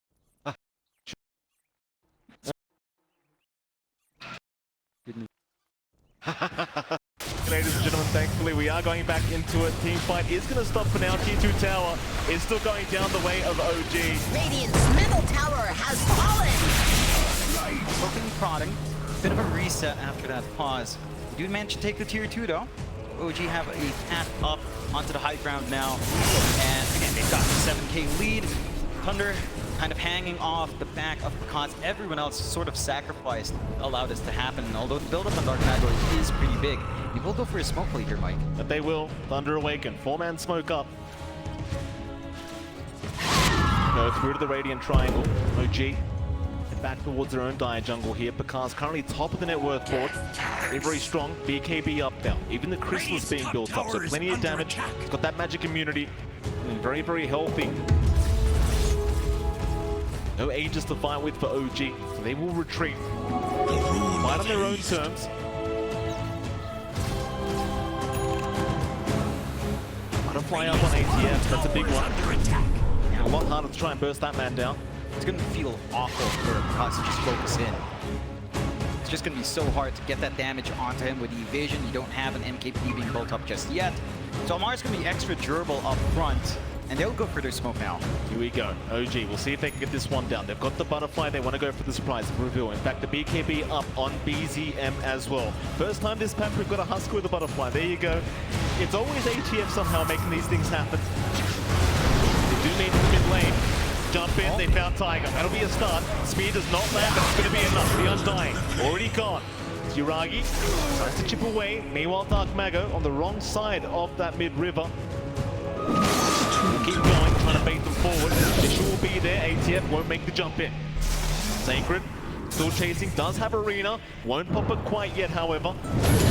Ladies and gentlemen, thankfully we are going back into a team fight. Is going to stop for now. Tier 2 tower is still going down the way of OG. Radiant's middle tower has fallen. Poking, prodding. Bit of a reset after that pause. We do manage to take the tier 2 though. OG have a path up onto the high ground now. And again, they've got the 7k lead. Thunder kind of hanging off the back of Picaz. Everyone else sort of sacrificed, allowed this to happen. And although the build-up on Dark Magor is pretty big, he will go for a smoke play here, Mike. But they will. Thunder Awaken. 4-man smoke up. No, through to the Radiant Triangle. OG. And back towards their own Dire Jungle here. Picaz currently top of the net worth board. They're very strong. BKB up now. Even the Crystal is being built up, so plenty of damage. He's got that magic immunity. And very, very healthy. No Aegis to fight with for OG, so they will retreat. Fight on their own terms. Butterfly up on ATF, that's a big one. A lot harder to try and burst that man down. It's going to feel awful for Picaz to just focus in. It's just going to be so hard to get that damage onto him with the evasion. You don't have an MKP being built up just yet. So Amar's going to be extra durable up front. And they'll go for their smoke now. Here we go. OG, we'll see if they can get this one down. They've got the butterfly, they want to go for the surprise reveal. In fact, the BKB up on BZM as well. First time this pack we've got a Husker with a butterfly. There you go. It's always ATF somehow making these things happen. They do mean in the mid lane. Jump in, they found Tiger. That'll be a start. Speed does not land, but it's going to be enough. The Undying, already gone. Yuragi tries to chip away. Meanwhile, Dark Mago on the wrong side of that mid-river. Keep going, trying to bait them forward. Issue will be there. ATF won't make the jump in. Sacred still chasing, does have Arena. Won't pop it quite yet, however.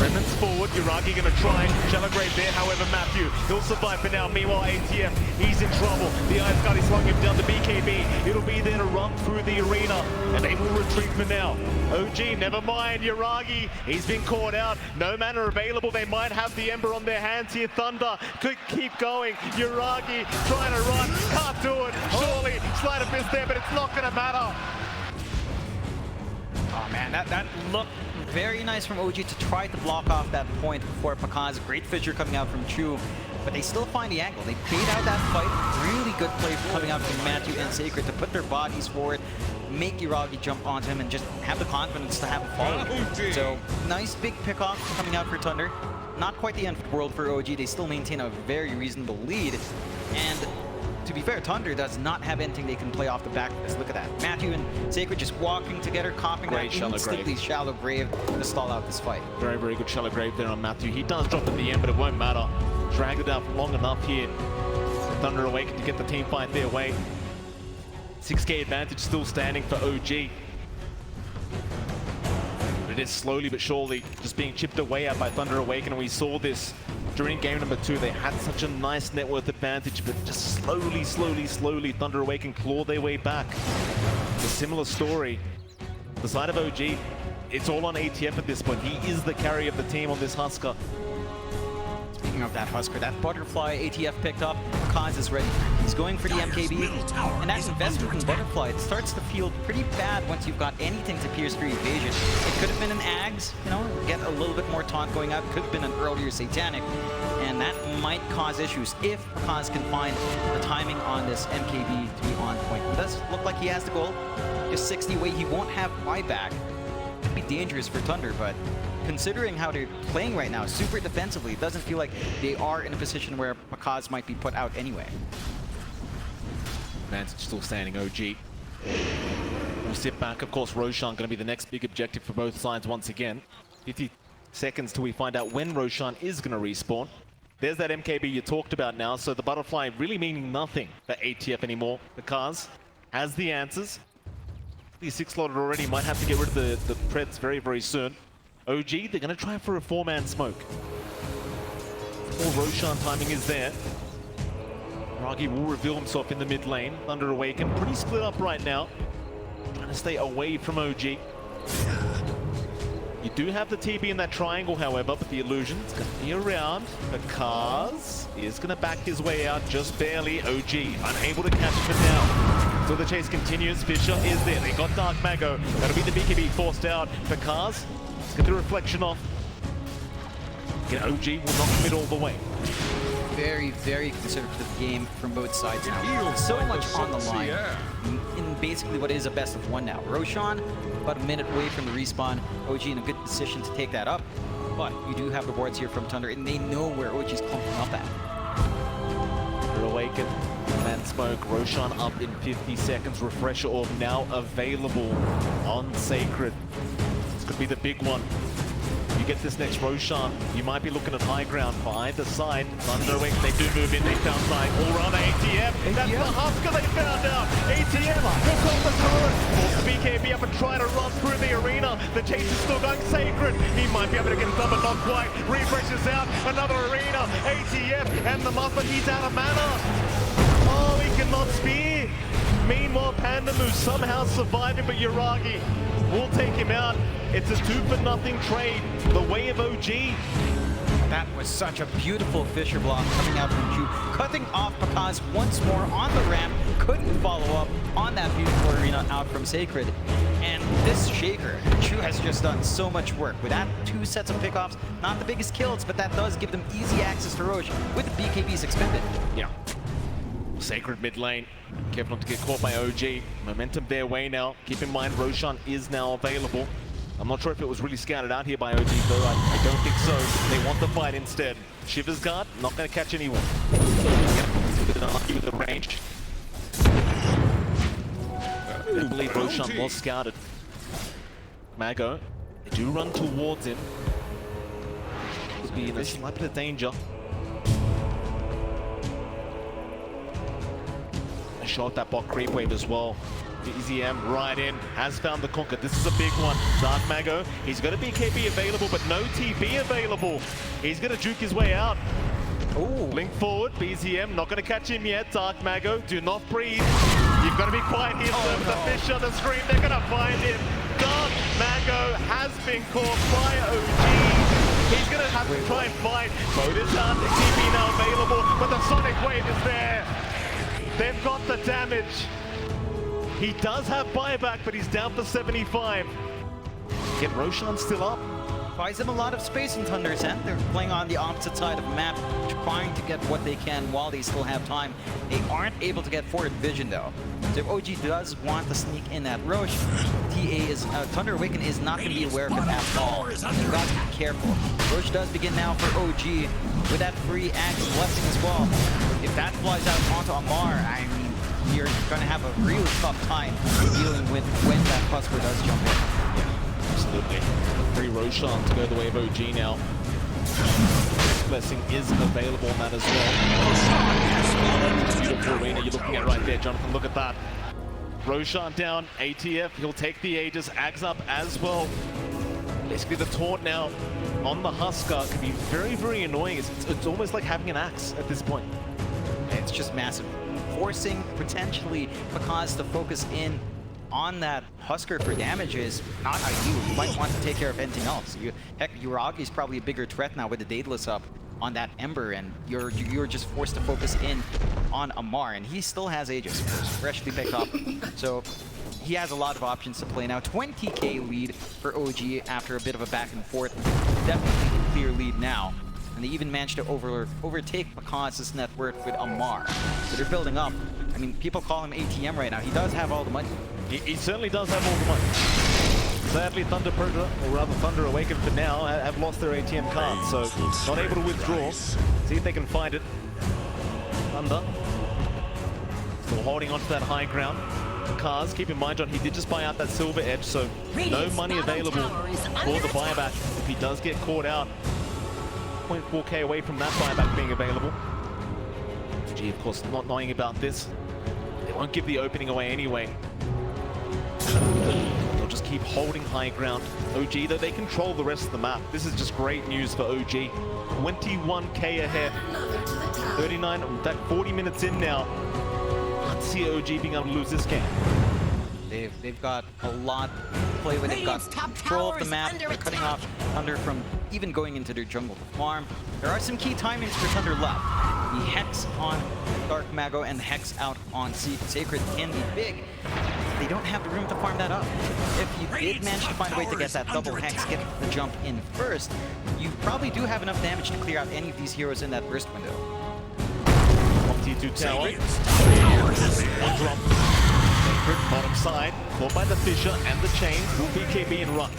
Remnants forward. Yuragi going to try. Shallow grave there, however, Matthew. He'll survive for now. Meanwhile, ATF, he's in trouble. The Ice Guard is slung him down to BKB. It'll be there to run through the arena, and they will retreat for now. OG, never mind. Yuragi, he's been caught out. No mana available. They might have the Ember on their hands here. Thunder could keep going. Yuragi trying to run. Can't do it. Surely, sleight of fist there, but it's not going to matter. Oh man, that looked very nice from OG to try to block off that point before Picaz. Great fissure coming out from Chu, but they still find the angle. They bait out that fight. Really good play coming out from Matthew and Sacred to put their bodies forward, make Yuragi jump onto him, and just have the confidence to have him follow. So nice big pickoff coming out for Thunder. Not quite the end of the world for OG. They still maintain a very reasonable lead, and to be fair, Thunder does not have anything they can play off the back of this. Look at that. Matthew and Sacred just walking together, coughing that instantly shallow grave to stall out this fight. Very, very good shallow grave there on Matthew. He does drop at the end, but it won't matter. Dragged it out for long enough here. Thunder Awaken to get the team fight their way. 6k advantage still standing for OG. But it is slowly but surely just being chipped away at by Thunder Awaken, and we saw this during game number 2. They had such a nice net worth advantage, but just slowly, Thunder Awaken claw their way back. It's a similar story. The side of OG, it's all on ATF at this point. He is the carry of the team on this Husker. Speaking of that Husker, that butterfly ATF picked up, Picaz is ready. He's going for the MKB, and that investment in butterfly, it starts to feel pretty bad once you've got anything to pierce through evasion. It could have been an Ags, you know, get a little bit more taunt going out. Could have been an earlier Satanic, and that might cause issues if Picaz can find the timing on this MKB to be on point. It does look like he has the goal. Just 60 away, he won't have buyback. Could be dangerous for Thunder, but considering how they're playing right now, super defensively, it doesn't feel like they are in a position where Picaz might be put out anyway. Advantage still standing, OG. We'll sit back. Of course, Roshan going to be the next big objective for both sides once again. 50 seconds till we find out when Roshan is going to respawn. There's that MKB you talked about now, so the butterfly really meaning nothing for ATF anymore. Picaz has the answers. He's 6 slotted already, might have to get rid of the Preds very, very soon. OG, they're going to try for a 4-man smoke. Or Roshan timing is there. Ragi will reveal himself in the mid lane. Thunder Awaken, pretty split up right now. Trying to stay away from OG. You do have the TP in that triangle, however, but the illusion's going to be around. Picaz is going to back his way out just barely. OG unable to catch for now. So the chase continues. Fisher is there. They got Dark Mago. That'll be the BKB forced out. Picaz, let's get the reflection off. Get OG will not commit all the way. Very, very conservative game from both sides now. So much on the line in basically what is a best of 1 now. Roshan, about a minute away from the respawn. OG in a good position to take that up. But you do have the wards here from Thunder, and they know where OG's clumping up at. Thunder Awaken Man smoke, Roshan up in 50 seconds. Refresher orb now available on Sacred. This could be the big one. You get this next Roshan, you might be looking at high ground for either side. Thunderwing, they do move in, they found side. All around ATM. That's the Husker they found out. ATM will call the turret. Force the BKB up and try to run through the arena. The chase is still going. Sacred. He might be able to get some, but not quite. Refreshes out. Another arena. ATM and the Muffin, he's out of mana. Oh, he cannot spear. Meanwhile, Pandamu somehow surviving, but Yuragi will take him out. It's a 2-for-0 trade, the way of OG. That was such a beautiful Fisher block coming out from Chu, cutting off Pakaz once more on the ramp, couldn't follow up on that beautiful arena out from Sacred. And this Shaker, Chu has just done so much work. With that 2 sets of pickoffs, not the biggest kills, but that does give them easy access to Roche with the BKBs expended. Yeah. Sacred mid lane, careful not to get caught by OG. Momentum their way now. Keep in mind, Roshan is now available. I'm not sure if it was really scouted out here by OG, though. I don't think so. They want the fight instead. Shiver's guard, not going to catch anyone. Yep, unlucky with the range. I believe Roshan was scouted. Mago, they do run towards him. He'll be in a slight bit of danger. Shot that bot creep wave as well. EZM right in, has found the conquer. This is a big one. Dark Mago, he's got a BKB available, but no TP available. He's gonna juke his way out. Oh, Blink forward, BZM, not gonna catch him yet. Dark Mago, do not breathe. You've got to be quiet here, sir. With the fish on the screen, they're gonna find him. Dark Mago has been caught by OG. He's gonna have to try and fight. Mode is done, TP now available, but the Sonic Wave is there. They've got the damage. He does have buyback, but he's down for 75. Get Roshan still up. buys them a lot of space in Thunder's End. They're playing on the opposite side of the map, trying to get what they can while they still have time. They aren't able to get forward vision though. So if OG does want to sneak in that Roche, Thunder Awaken is not going to be aware of it at all. You've got to be careful. Roche does begin now for OG with that free Axe Blessing as well. If that flies out onto Amar, I mean, you're going to have a really tough time dealing with when that Cluster does jump in. Yeah, absolutely. Free Roshan to go the way of OG now. Blessing is available on that as well. Beautiful arena you're looking at right there, Jonathan. Look at that. Roshan down, ATF, he'll take the Aegis, Ags up as well. Basically the taunt now on the Husker can be very, very annoying. It's almost like having an axe at this point. It's just massive. Forcing potentially Pakaz to focus in on that Husker for damage is not ideal. You might want to take care of anything else. Heck, Yuragi is probably a bigger threat now with the Daedalus up on that Ember, and you're just forced to focus in on Amar, and he still has Aegis, freshly picked up. So he has a lot of options to play now. 20k lead for OG after a bit of a back and forth. Definitely a clear lead now. And they even managed to overtake Pakaz's net worth with Amar. So they're building up. I mean, people call him ATM right now. He does have all the money. He certainly does have all the money. Sadly, Thunder Awaken for now have lost their ATM card, so not able to withdraw. See if they can find it. Thunder still holding onto that high ground. Kaz, keep in mind, John, he did just buy out that Silver Edge, so no money available for the buyback if he does get caught out. 0.4k away from that buyback being available. Gee, of course, not knowing about this, they won't give the opening away anyway. They'll just keep holding high ground. OG, though, they control the rest of the map. This is just great news for OG. 21k ahead. 39, that 40 minutes in now. Can't see OG being able to lose this game. They've got a lot to play with. They've got control of the map. They're cutting off Thunder from even going into their jungle to farm. There are some key timings for Thunder left. The Hex on Dark Mago and the Hex out on Sacred can be big. They don't have the room to farm that up. If you did manage to find a way to get that double Hex, get the jump in first, you probably do have enough damage to clear out any of these heroes in that burst window. T2 tower. One drop. Bottom side, caught by the Fissure and the chains, will BKB and run.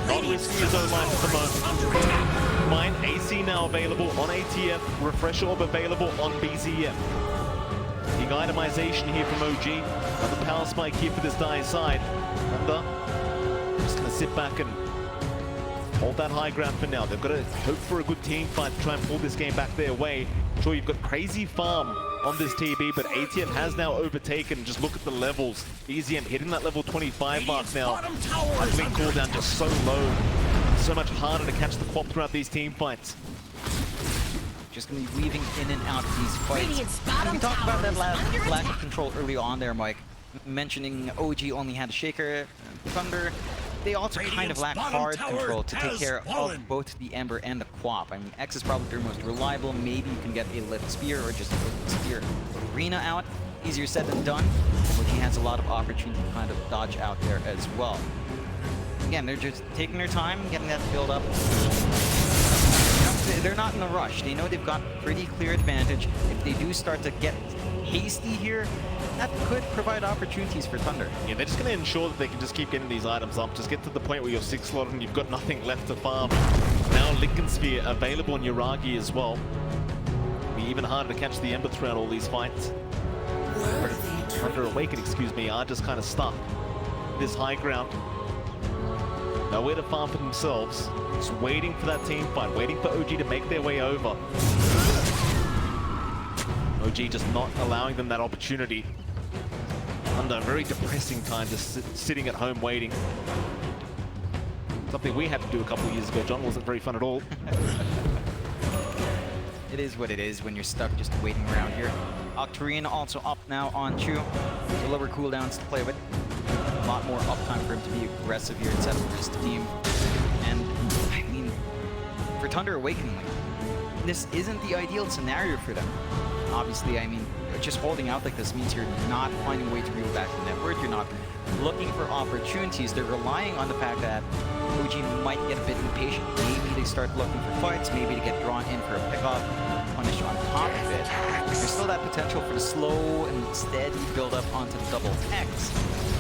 Not risking his own life at the moment. Mine, AC now available on ATF, Refresh Orb available on BZF. itemization here from OG. Another power spike here for this Dire side. Thunder just going to sit back and hold that high ground for now. They've got to hope for a good team fight to try and pull this game back their way. Sure, you've got crazy farm on this TB, but ATF has now overtaken. Just look at the levels. EZM hitting that level 25 mark now. That blink cooldown just so low. So much harder to catch the quap throughout these team fights. Just going to be weaving in and out of these fights. And we talked about that lack of control early on there, Mike. Mentioning OG only had a Shaker, Thunder. They also kind of lack hard control to take care of both the Ember and the Quap. I mean, X is probably their most reliable. Maybe you can get a Lift Spear or just a Spear Arena out. Easier said than done. But he has a lot of opportunity to kind of dodge out there as well. Again, they're just taking their time, getting that build up. They're not in a rush. They know they've got pretty clear advantage. If they do start to get hasty here, that could provide opportunities for Thunder. Yeah, they're just going to ensure that they can just keep getting these items up. Just get to the point where you're 6 slotted and you've got nothing left to farm. Now Lincoln Sphere available on Yuragi as well. Be even harder to catch the Ember throughout all these fights. Thunder Awaken, excuse me, are just kind of stuck. This high ground. Nowhere to farm for themselves. Just waiting for that team fight, waiting for OG to make their way over. OG just not allowing them that opportunity. Under a very depressing time, just sitting at home waiting. Something we had to do a couple of years ago, John. Wasn't very fun at all. It is what it is when you're stuck just waiting around here. Octarine also up now on Chu. So lower cooldowns to play with. A lot more uptime for him to be aggressive here instead of his team. And I mean, for Thunder Awakening, this isn't the ideal scenario for them. Obviously, I mean, just holding out like this means you're not finding a way to reel back the network. You're not looking for opportunities. They're relying on the fact that OG might get a bit impatient. Maybe they start looking for fights. Maybe to get drawn in for a pickoff, punish on top of it. There's still that potential for the slow and steady build up onto the double X.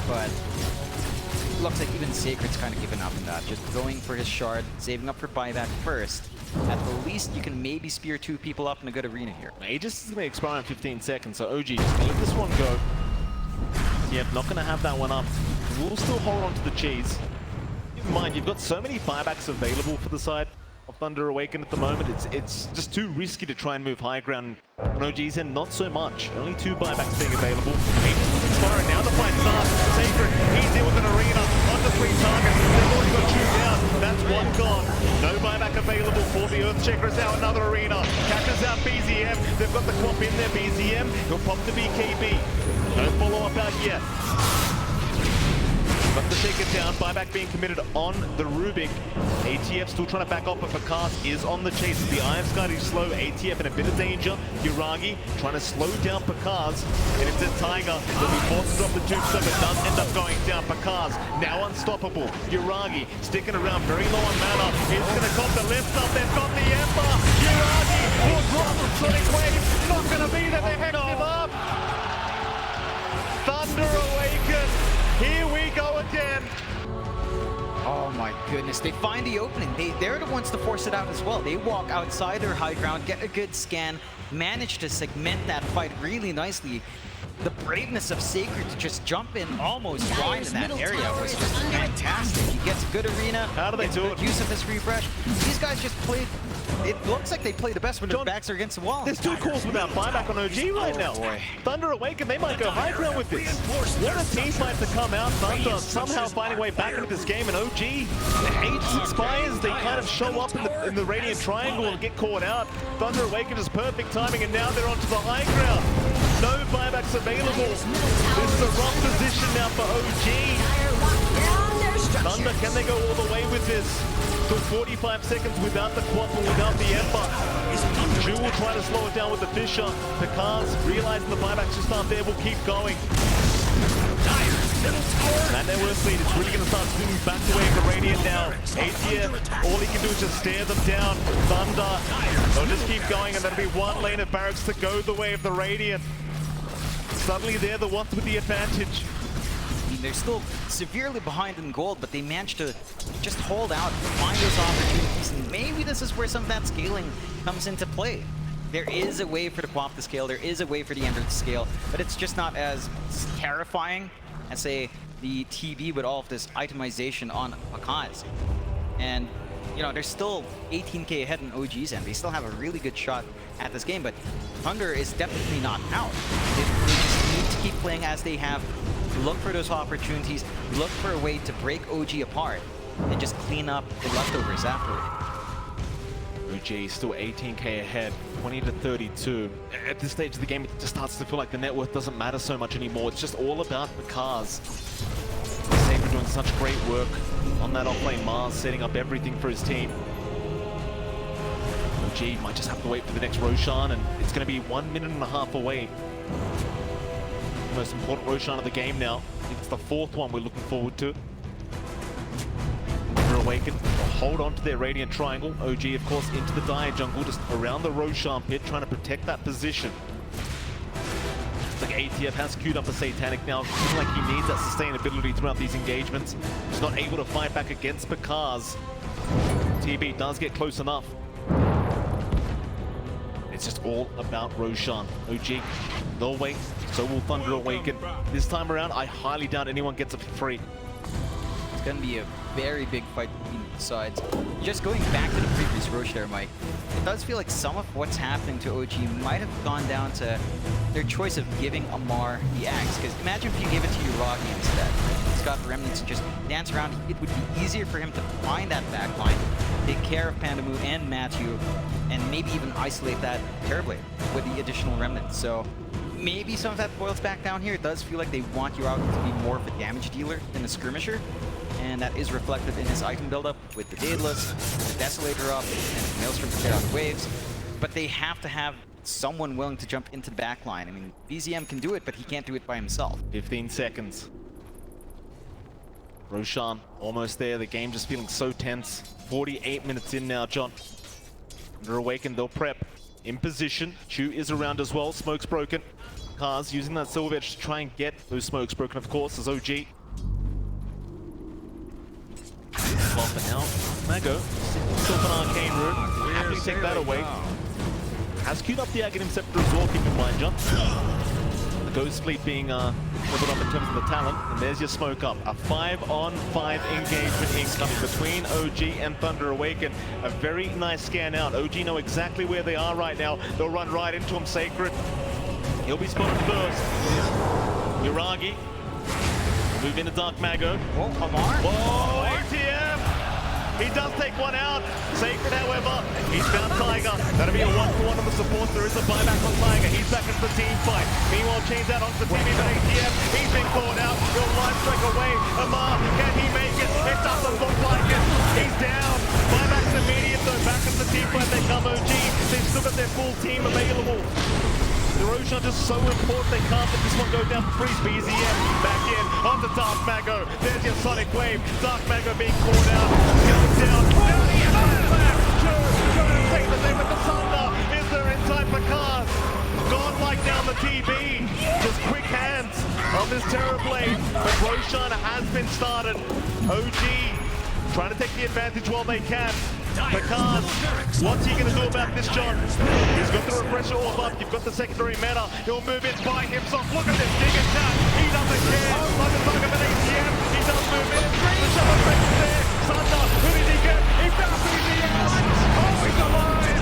But it looks like even Sacred's kind of given up on that. Just going for his shard, saving up for buyback first. At the least, you can maybe spear 2 people up in a good arena here. Aegis is going to expire in 15 seconds, so OG just going to let this one go. Yeah, not going to have that one up. We'll still hold on to the cheese. Keep in mind, you've got so many buybacks available for the side of Thunder Awaken at the moment. It's just too risky to try and move high ground. On OG's end, not so much. Only 2 buybacks being available. Aegis is expiring. Now the fight starts. Sacred, he's in with an arena. Under 3 targets. They've already got 2 down. That's 1 gone. No buyback available for the Earthshaker. Is now another arena. Catches out BZM. They've got the quap in there. BZM. He'll pop the BKB. No follow-up out yet. Got the Shaker down. Buyback being committed on the Rubik. ATF still trying to back off, but Fakaz is on the chase. The Iron Sky is slow. ATF in a bit of danger. Yuragi trying to slow down Fakaz. And it's a Tiger. They'll be forced to drop the Duke, so it does end up going down. Fakaz now unstoppable. Yuragi sticking around, very low on mana. It's going to cop the lift up. They've got the Ember. Yuragi will drop the Sonic Wave. Not going to be there. They headed him up. Thunder Awaken. Here we go again. Oh my goodness, they find the opening. They're the ones to force it out as well. They walk outside their high ground, get a good scan, manage to segment that fight really nicely. The braveness of Sacred to just jump in almost blind in that area was just fantastic. He gets a good arena. How do they do it? Use of this refresh. These guys just played. It looks like they play the best when their backs are against the wall. There's 2 calls without buyback on OG right now. Boy. Thunder Awaken, they might go high ground with this. What a team fight to come out. Thunder somehow finding a way back into this game, and OG, the Aegis expires, they kind of show up in the Radiant Triangle and get caught out. Thunder Awaken is perfect timing, and now they're onto the high ground. No buybacks available. This is the wrong position now for OG. Thunder, can they go all the way with this? Still 45 seconds without the quap and without the Ember. Ju will try to slow it down with the Fisher. Picard's realizing the buybacks just aren't there, will keep going. And their worst lead is really going to start swinging back the way of the Radiant now. ATF, all he can do is just stare them down. Thunder, they'll just keep going, and there'll be 1 lane of barracks to go the way of the Radiant. Suddenly they're the ones with the advantage. I mean, they're still severely behind in gold, but they managed to just hold out, find those opportunities, and maybe this is where some of that scaling comes into play. there is a way for the Quap to scale, there is a way for the Ember to scale, but it's just not as terrifying as, say, the TB with all of this itemization on Akaz. And, you know, they're still 18k ahead in OG's end. They still have a really good shot at this game, but Thunder is definitely not out. They just need to keep playing as they have, look for those opportunities, look for a way to break OG apart, and just clean up the leftovers afterward. OG still 18k ahead, 20 to 32. At this stage of the game, it just starts to feel like the net worth doesn't matter so much anymore. It's just all about the cars. Saber doing such great work on that offlane Mars, setting up everything for his team. OG might just have to wait for the next Roshan, and it's going to be 1.5 minutes away. The most important Roshan of the game now. I think it's the fourth one we're looking forward to. Awaken, hold on to their Radiant Triangle. OG, of course, into the Dire Jungle, just around the Roshan pit, trying to protect that position. It's like ATF has queued up a Satanic now, feeling like he needs that sustainability throughout these engagements. He's not able to fight back against Bakaz. TB does get close enough. It's just all about Roshan. OG, they'll wait, so will Thunder Awaken. This time around, I highly doubt anyone gets it for free. It's going to be a very big fight between the sides. Just going back to the previous Roche there, Mike, it does feel like some of what's happening to OG might have gone down to their choice of giving Amar the axe. Because imagine if you gave it to Uragi instead. He's got Remnants and just dance around. It would be easier for him to find that backline, take care of Pandamu and Matthew, and maybe even isolate that Terrorblade with the additional Remnants. So maybe some of that boils back down here. It does feel like they want Uragi to be more of a damage dealer than a skirmisher. And that is reflected in his item buildup with the Daedalus, the Desolator up, and the Maelstrom to clear out the waves. But they have to have someone willing to jump into the backline. I mean, BZM can do it, but he can't do it by himself. 15 seconds. Roshan almost there. The game just feeling so tense. 48 minutes in now, John. Under Awaken, they'll prep. In position. Chu is around as well. Smoke's broken. Kaz using that Silver Edge to try and get those smokes broken, of course, as OG. Bumping out. Mago, still an arcane rune. Happily take that away. Has queued up the Aghanim Scepter as well, keep in mind, John. The Ghost Fleet being leveled up in terms of the talent. And there's your smoke up. A 5-on-5 engagement incoming between OG and Thunder Awaken. A very nice scan out. OG know exactly where they are right now. They'll run right into him, Sacred. He'll be spotted first. Uragi. Move into Dark Mago. Whoa, Amar? Whoa, ATM! He does take one out. Sacred, however, he's found Tiger. That'll be a 1-for-1 on the support. There is a buyback on Tiger. He's back into the team fight. Meanwhile, chains out onto the team with ATM. He's been caught out. He'll line strike away. Amar, can he make it? It doesn't look like it. He's down. Buyback's immediate though. Back into the team fight. They come OG. They've still got their full team available. The Roshan just so important, they can't let this one go down for free. BZM back in, onto Dark Mago. There's your Sonic Wave. Dark Mago being caught out. Going down. Down he comes back. Trying to take the thing with the Thunder. Is there in time for Kaz? Godlike down the TB. Just quick hands on this Terrorblade. But Roshan has been started. OG trying to take the advantage while they can. Bakaz, what's he going to do about this, John? He's got the refresher orb up, you've got the secondary meta. He'll move in by himself. Look at this dig attack. He doesn't care. Like a bug of an ATM. He does move in. The shuttle effect is there. Thunder, who did he get? He found BZM. Oh, he's alive.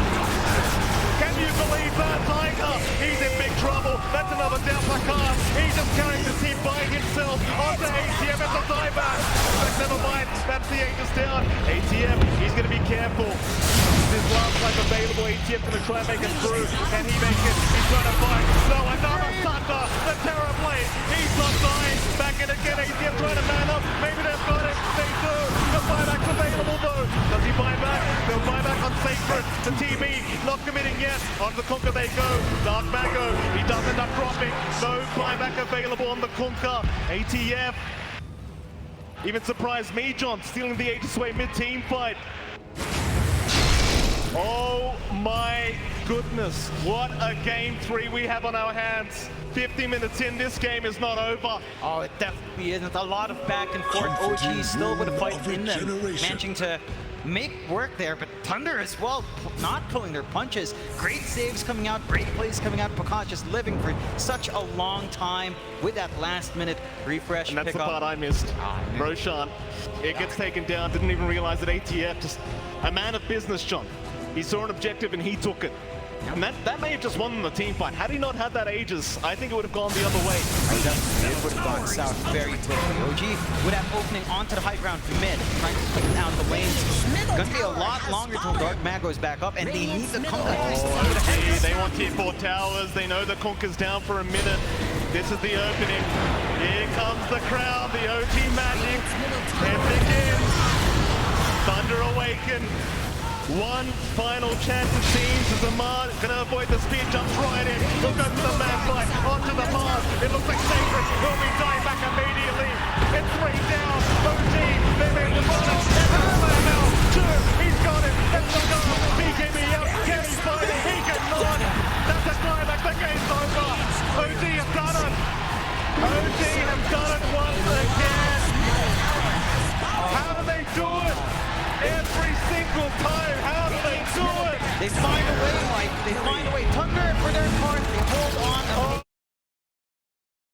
Can you believe that, Tiger? He's in big trouble. That's another down Bakaz. He's just carrying the team by himself. Onto ATM as a dieback. But never mind, that's the Aegis down. ATM, he's going to be careful. His last life available. ATM going to try and make it through. Can he make it? He's trying to fight. No, another Thunder. The Terrorblade. He's not dying. Back in again. ATM trying to man up. Maybe they've got it. They do. The buyback's available though. Does he buy back? They'll buy back on Sacred. The TB not committing yet. On the Conquer they go. Dark Mago. He does end up dropping. No buyback available on the Conquer. ATF. Even surprised me, John, stealing the Aegis away mid-team fight. Oh my goodness, what a game 3 we have on our hands. 50 minutes in, this game is not over. Oh, it definitely isn't. A lot of back and forth. OG still with a fight in them, managing to make work there, but Thunder as well, not pulling their punches. Great saves coming out, great plays coming out. Picard just living for such a long time with that last-minute refresh And that's the pickup. part I missed. man. Roshan, it gets taken down, didn't even realize that ATF, just a man of business, John. He saw an objective and he took it. And that may have just won the team fight. Had he not had that Aegis, I think it would have gone the other way. It would have gone south very quickly. OG would have opening onto the high ground mid, trying to put down the lanes. Gonna be a lot longer till Dark Mag goes back up, and they need the Kunkka. OG, they want tier 4 towers. They know the Kunkka's down for a minute. This is the opening. Here comes the crowd, the OG magic. It begins. Thunder awaken. One final chance it seems as Amar gonna avoid the spear, jumps right in. He'll go to the man fight, onto the Mars. It looks like Sacred will be dying back immediately. It's 3